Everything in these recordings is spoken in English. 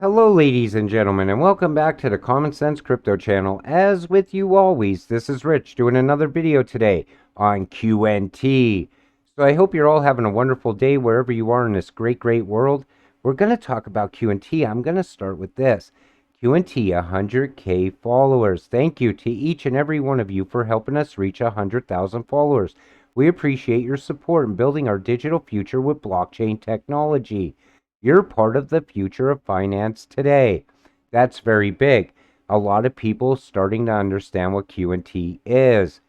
Hello, ladies and gentlemen, and welcome back to the Common Sense Crypto channel. As with you always, this is Rich doing another video today on QNT. So I hope you're all having a wonderful day wherever you are in this great world. We're going to talk about QNT. I'm going to start with this. QNT 100K followers. Thank you to each and every one of you for helping us reach 100,000 followers. We appreciate your support in building our digital future with blockchain technology. You're part of the future of finance today. That's very big. A lot of people starting to understand what QNT is.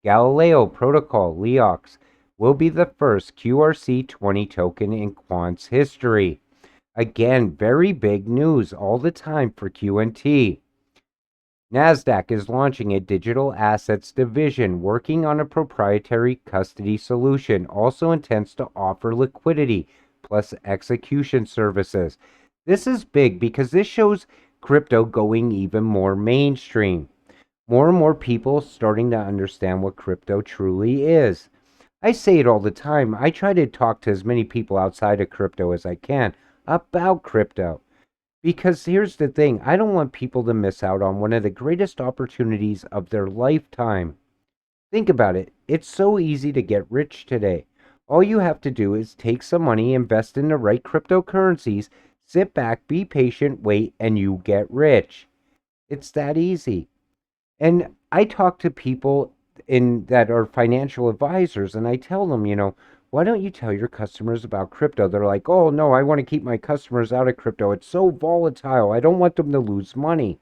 Galileo Protocol, LEOX, will be the first QRC20 token in Quant's history. Again, very big news all the time for QNT. NASDAQ is launching a digital assets division working on a proprietary custody solution, also intends to offer liquidity plus execution services. This is big because this shows crypto going even more mainstream. More and more people starting to understand what crypto truly is. I say it all the time. I try to talk to as many people outside of crypto as I can about crypto. Because here's the thing, I don't want people to miss out on one of the greatest opportunities of their lifetime. Think about it. It's so easy to get rich today. All you have to do is take some money, invest in the right cryptocurrencies, sit back, be patient, wait, and you get rich. It's that easy. And I talk to people that are financial advisors and I tell them, why don't you tell your customers about crypto? They're like, "Oh, no, I want to keep my customers out of crypto. It's so volatile. I don't want them to lose money."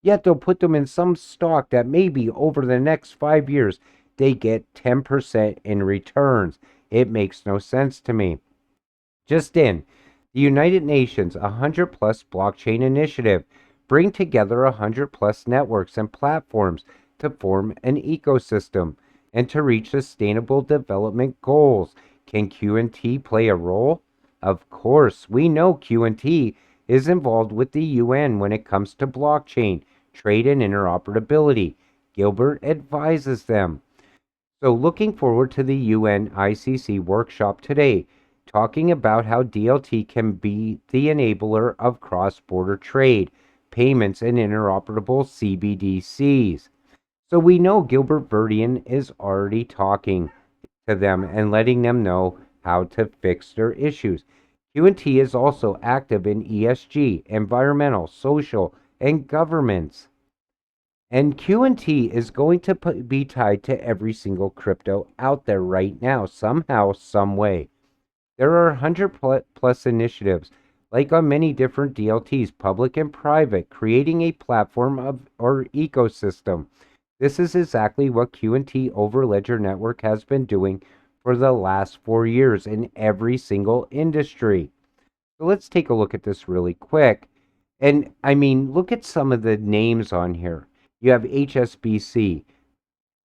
Yet they'll put them in some stock that maybe over the next 5 years they get 10% in returns. It makes no sense to me. Just in, the United Nations 100 plus blockchain initiative bring together 100 plus networks and platforms to form an ecosystem and to reach sustainable development goals. Can QNT play a role? Of course, we know QNT is involved with the UN when it comes to blockchain, trade, and interoperability. Gilbert advises them. So, looking forward to the UN ICC workshop today, talking about how DLT can be the enabler of cross border trade, payments, and interoperable CBDCs. So, we know Gilbert Verdian is already talking to them and letting them know how to fix their issues. QNT is also active in ESG, environmental, social, and governments. And QNT is going to be tied to every single crypto out there right now, somehow, some way. There are 100 plus initiatives, like on many different DLTs, public and private, creating a platform or ecosystem. This is exactly what QNT over Ledger Network has been doing for the last 4 years in every single industry. So let's take a look at this really quick. And I mean, look at some of the names on here. You have HSBC,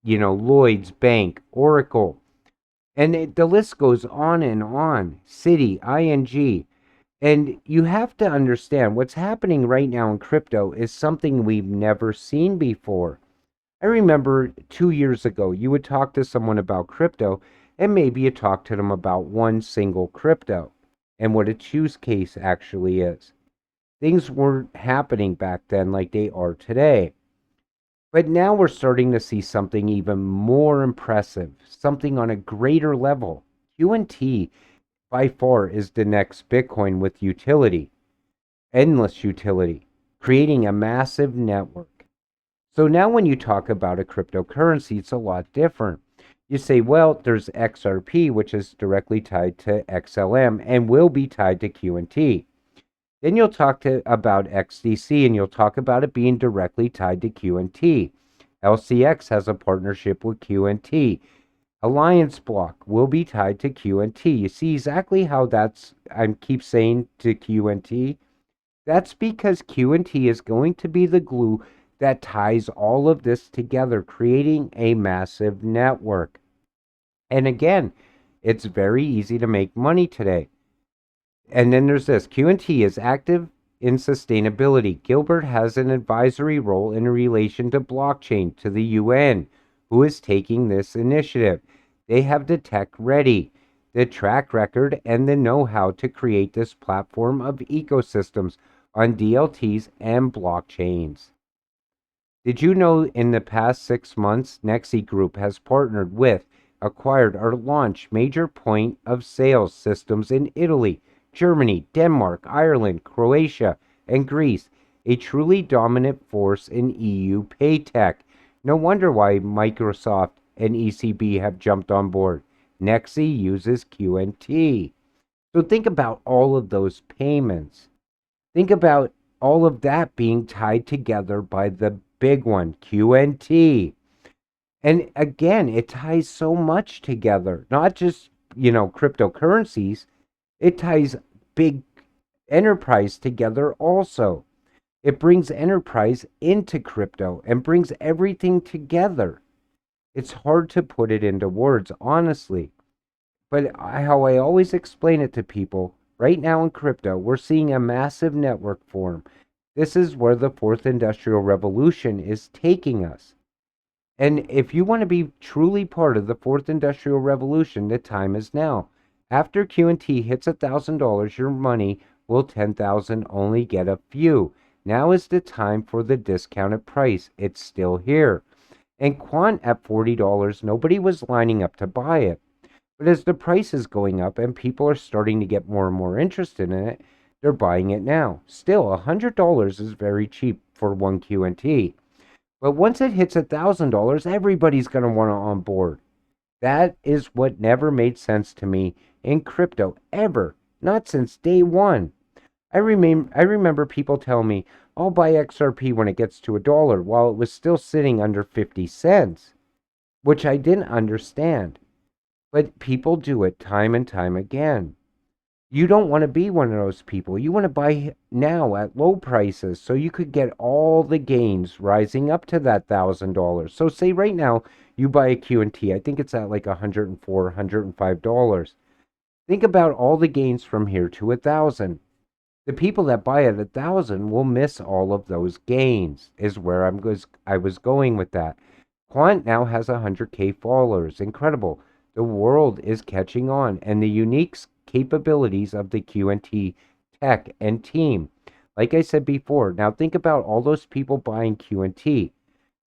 Lloyd's Bank, Oracle, and the list goes on and on. Citi, ING. And you have to understand what's happening right now in crypto is something we've never seen before. I remember 2 years ago, you would talk to someone about crypto, and maybe you talk to them about one single crypto and what its use case actually is. Things weren't happening back then like they are today. But now we're starting to see something even more impressive, something on a greater level. QNT by far is the next Bitcoin with utility, endless utility, creating a massive network. So now when you talk about a cryptocurrency, it's a lot different. You say, well, there's XRP, which is directly tied to XLM and will be tied to QNT. Then you'll talk about XDC and you'll talk about it being directly tied to QNT. LCX has a partnership with QNT. Alliance Block will be tied to QNT. You see exactly how I keep saying to QNT? That's because QNT is going to be the glue that ties all of this together, creating a massive network. And again, it's very easy to make money today. And then there's this. QNT is active in sustainability. Gilbert has an advisory role in relation to blockchain to the UN, who is taking this initiative. They have the tech ready, the track record, and the know-how to create this platform of ecosystems on DLTs and blockchains. Did you know in the past 6 months, Nexi Group has partnered with, acquired, or launched major point of sales systems in Italy, Germany, Denmark, Ireland, Croatia, and Greece, a truly dominant force in EU pay tech. No wonder why Microsoft and ECB have jumped on board. Nexi uses QNT. So think about all of those payments. Think about all of that being tied together by the big one, QNT. And again, it ties so much together, not just, cryptocurrencies, it ties big enterprise together also. It brings enterprise into crypto and brings everything together. It's hard to put it into words, honestly. But how I always explain it to people, right now in crypto, we're seeing a massive network form. This is where the fourth industrial revolution is taking us. And if you want to be truly part of the fourth industrial revolution, the time is now. After QNT hits $1,000, your money will 10,000 only get a few. Now is the time for the discounted price. It's still here. And Quant at $40, nobody was lining up to buy it. But as the price is going up and people are starting to get more and more interested in it, they're buying it now. Still, $100 is very cheap for one QNT. But once it hits $1,000, everybody's going to want to on board. That is what never made sense to me in crypto, ever. Not since day one. I remember people telling me, I'll buy XRP when it gets to $1, while it was still sitting under 50 cents, which I didn't understand. But people do it time and time again. You don't want to be one of those people. You want to buy now at low prices so you could get all the gains rising up to that $1,000. So say right now you buy a QNT. I think it's at like $104, $105. Think about all the gains from here to 1,000. The people that buy at 1,000 will miss all of those gains, is where I was going with that. Quant now has 100K followers. Incredible. The world is catching on, and the unique capabilities of the QNT tech and team. Like I said before, now think about all those people buying QNT.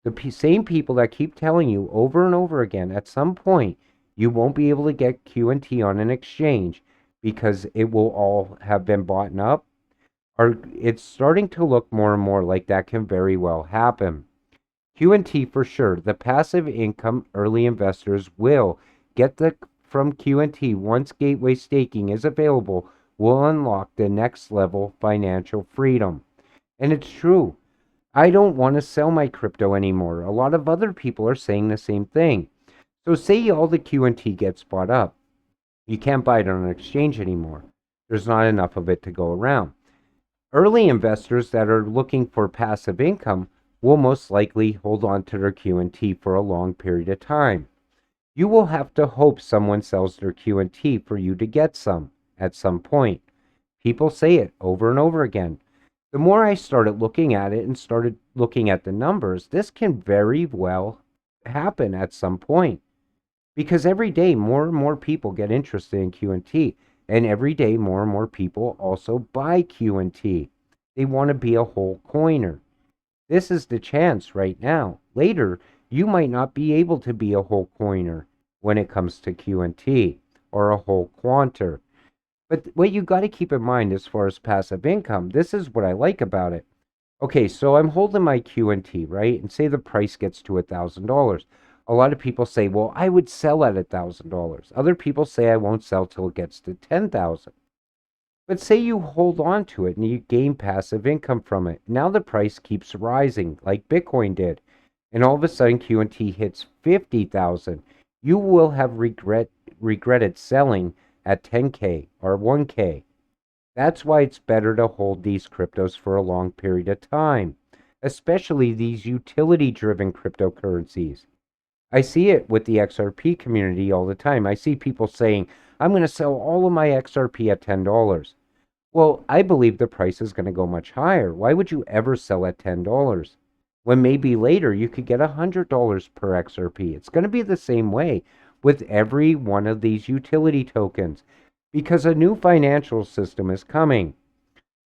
The same people that keep telling you over and over again, at some point, you won't be able to get QNT on an exchange because it will all have been bought up. It's starting to look more and more like that can very well happen. QNT for sure. The passive income early investors will get from QNT once gateway staking is available will unlock the next level financial freedom. And it's true. I don't want to sell my crypto anymore. A lot of other people are saying the same thing. So say all the QNT gets bought up. You can't buy it on an exchange anymore. There's not enough of it to go around. Early investors that are looking for passive income will most likely hold on to their QNT for a long period of time. You will have to hope someone sells their QNT for you to get some at some point. People say it over and over again. The more I started looking at it and started looking at the numbers, this can very well happen at some point. Because every day more and more people get interested in QNT, and every day more and more people also buy QNT. They want to be a whole coiner. This is the chance right now. Later, you might not be able to be a whole coiner when it comes to QNT or a whole quanter. But what you got to keep in mind as far as passive income, this is what I like about it. Okay, so I'm holding my QNT, right? And say the price gets to $1,000. A lot of people say, well, I would sell at $1,000. Other people say I won't sell till it gets to 10,000. But say you hold on to it and you gain passive income from it. Now the price keeps rising like Bitcoin did. And all of a sudden QNT hits 50,000. You will have regretted selling at 10K or 1K. That's why it's better to hold these cryptos for a long period of time, especially these utility-driven cryptocurrencies. I see it with the XRP community all the time. I see people saying, I'm going to sell all of my XRP at $10. Well, I believe the price is going to go much higher. Why would you ever sell at $10 when maybe later you could get $100 per XRP? It's going to be the same way with every one of these utility tokens because a new financial system is coming.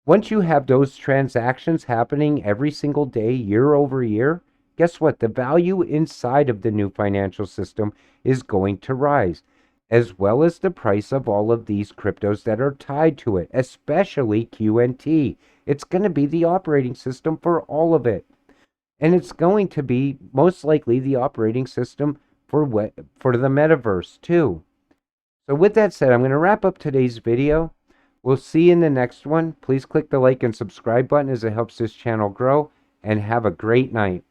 Once you have those transactions happening every single day, year over year, guess what? The value inside of the new financial system is going to rise, as well as the price of all of these cryptos that are tied to it, especially QNT. It's going to be the operating system for all of it. And it's going to be most likely the operating system for the metaverse too. So with that said, I'm going to wrap up today's video. We'll see you in the next one. Please click the like and subscribe button as it helps this channel grow, and have a great night.